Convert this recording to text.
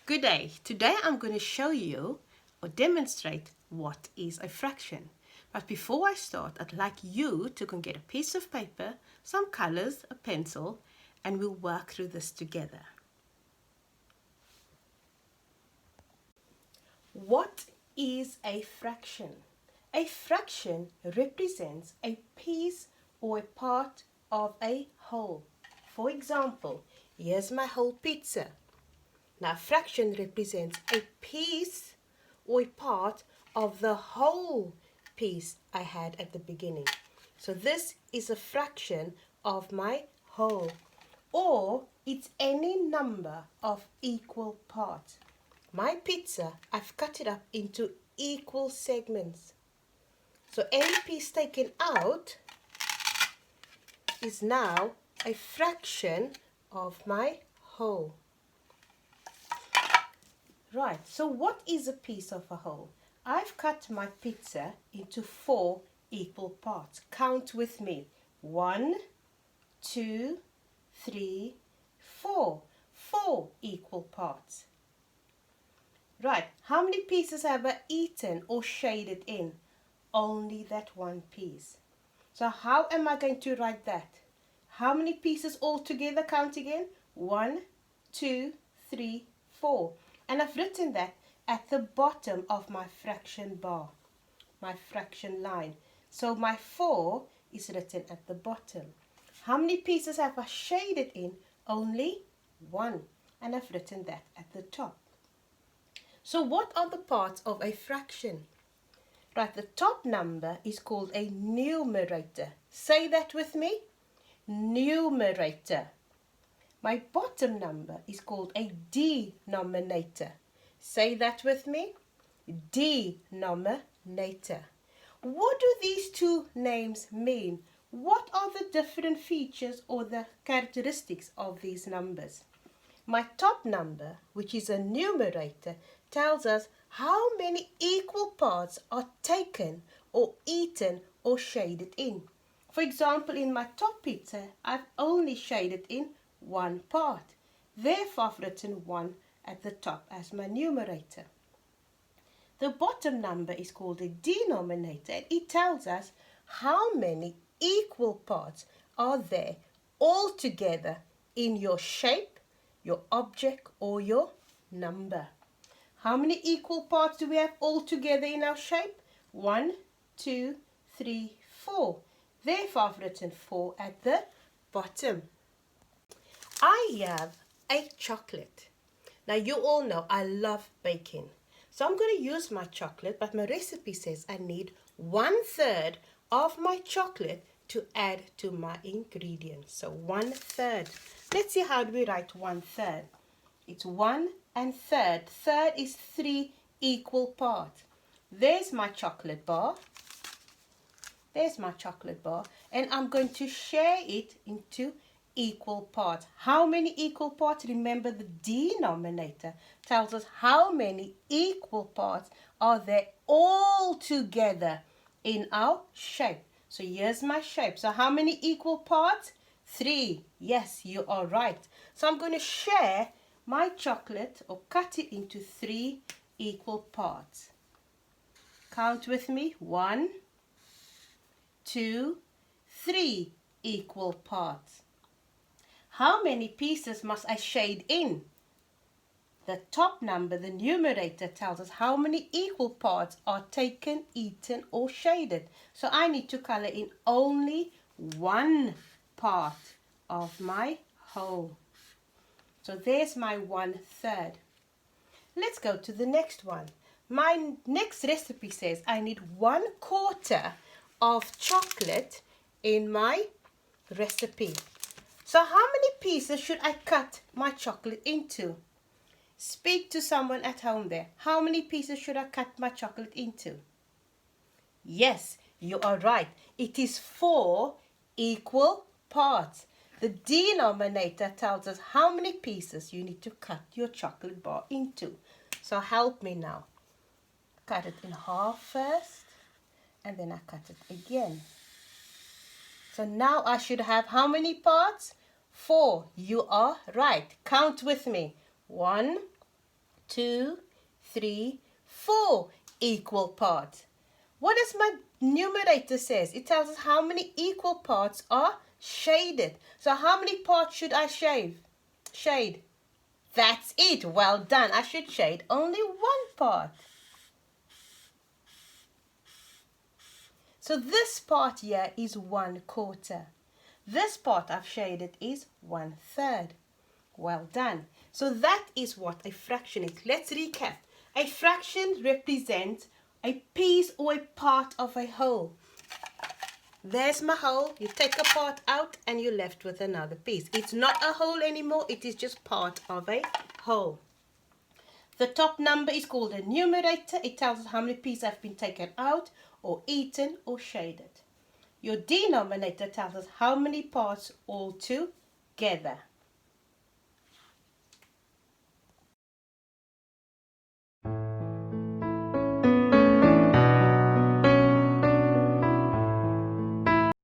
Good day. Today I'm going to show you or demonstrate what is a fraction. But before I start, I'd like you to go and get a piece of paper, some colors, a pencil, and we'll work through this together. What is a fraction? A fraction represents a piece or a part of a whole. For example, here's my whole pizza. Now, a fraction represents a piece or a part of the whole piece I had at the beginning. So this is a fraction of my whole, or it's any number of equal parts. My pizza, I've cut it up into equal segments. So any piece taken out is now a fraction of my whole. Right, so what is a piece of a whole? I've cut my pizza into 4 equal parts. Count with me. 1, 2, 3, 4. 4 equal parts. Right, how many pieces have I eaten or shaded in? Only that one piece. So how am I going to write that? How many pieces altogether? Count again. 1, 2, 3, 4. And I've written that at the bottom of my fraction bar, my fraction line. So my 4 is written at the bottom. How many pieces have I shaded in? Only 1. And I've written that at the top. So what are the parts of a fraction? Right, the top number is called a numerator. Say that with me. Numerator. My bottom number is called a denominator. Say that with me. Denominator. What do these two names mean? What are the different features or the characteristics of these numbers? My top number, which is a numerator, tells us how many equal parts are taken or eaten or shaded in. For example, in my top pizza, I've only shaded in 1 part. Therefore, I've written 1 at the top as my numerator. The bottom number is called a denominator, and it tells us how many equal parts are there all together in your shape, your object, or your number. How many equal parts do we have all together in our shape? 1, 2, 3, 4. Therefore, I've written 4 at the bottom. I have a chocolate. Now, you all know I love baking. So I'm going to use my chocolate, but my recipe says I need 1/3 of my chocolate to add to my ingredients. So 1/3. Let's see how do we write 1/3. It's 1 and third. Third is 3 equal parts. There's my chocolate bar. There's my chocolate bar. And I'm going to share it into equal parts. How many equal parts? Remember, the denominator tells us how many equal parts are there all together in our shape. So here's my shape. So how many equal parts? 3. Yes, you are right. So I'm going to share my chocolate or cut it into 3 equal parts. Count with me. 1, 2, 3 equal parts. How many pieces must I shade in? The top number, the numerator, tells us how many equal parts are taken, eaten, or shaded. So I need to color in only 1 part of my whole. So there's my 1/3. Let's go to the next one. My next recipe says I need 1/4 of chocolate in my recipe. So how many pieces should I cut my chocolate into? Speak to someone at home there. How many pieces should I cut my chocolate into? Yes, you are right. It is 4 equal parts. The denominator tells us how many pieces you need to cut your chocolate bar into. So help me now. Cut it in half first, and then I cut it again. So now I should have how many parts? 4. You are right. Count with me. 1, 2, 3, 4 equal parts. What does my numerator says? It tells us how many equal parts are shaded. So how many parts should I shade? That's it. Well done. I should shade only one part. So this part here is 1/4. This part I've shaded is 1/3. Well done. So that is what a fraction is. Let's recap. A fraction represents a piece or a part of a whole. There's my whole. You take a part out and you're left with another piece. It's not a whole anymore. It is just part of a whole. The top number is called a numerator. It tells us how many pieces have been taken out or eaten or shaded. Your denominator tells us how many parts all together.